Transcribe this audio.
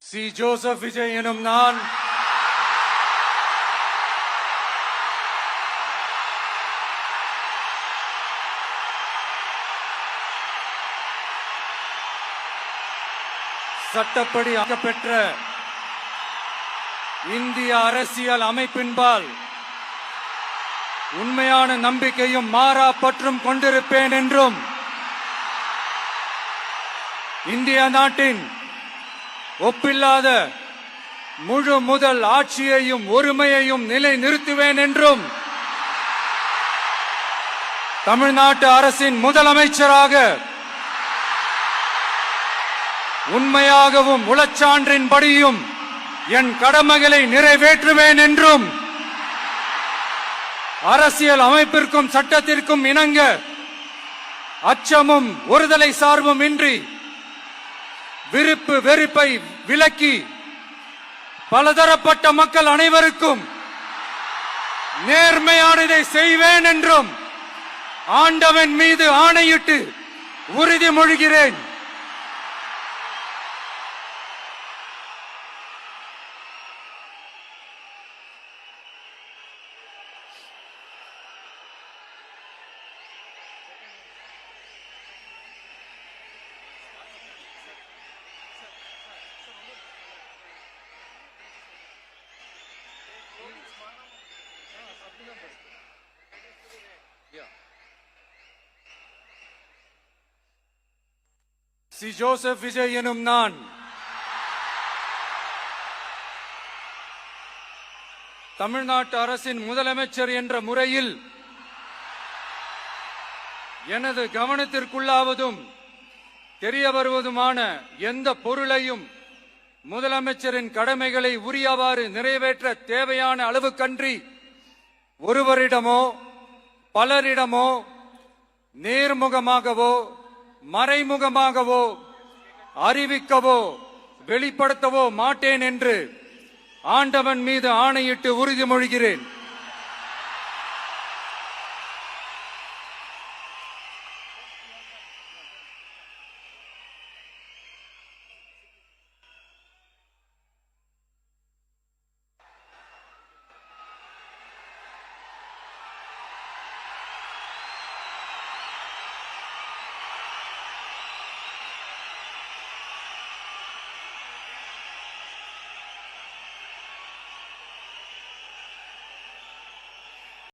C. Joseph Vijay எனும் நான் சட்டப்படி பெற்ற இந்திய அரசியல் அமைப்பின்பால் உண்மையான நம்பிக்கையும் மாறா பற்றும் கொண்டிருப்பேன் என்றும் இந்திய நாட்டின் ஒப்பில்லாத முழு முதல் ஆட்சியையும் ஒருமையையும் நிலை நிறுத்துவேன் என்றும் தமிழ்நாட்டு அரசின் முதலமைச்சராக உண்மையாகவும் உளச்சான்றின்படியும் என் கடமைகளை நிறைவேற்றுவேன் என்றும் அரசியல் அமைப்பிற்கும் சட்டத்திற்கும் இணங்க அச்சமும் ஒருதலை சார்பும் இன்றி விருப்பு வெறுப்பை விலக்கி பலதரப்பட்ட மக்கள் அனைவருக்கும் நேர்மையானதை செய்வேன் என்றும் ஆண்டவன் மீது ஆணையிட்டு உறுதிமொழிகிறேன். சி. ஜோசப் விஜய் எனும் நான் தமிழ்நாட்டு அரசின் முதலமைச்சர் என்ற முறையில் எனது கவனத்திற்குள்ளாவதும் தெரிய வருவதுமான எந்த பொருளையும் முதலமைச்சரின் கடமைகளை உரியவாறு நிறைவேற்ற தேவையான அளவுக்கன்றி ஒருவரிடமோ பலரிடமோ நேர்முகமாகவோ மறைமுகமாகவோ அறிவிக்கவோ வெளிப்படுத்தவோ மாட்டேன் என்று ஆண்டவன் மீது ஆணையிட்டு உறுதிமொழிகிறேன்.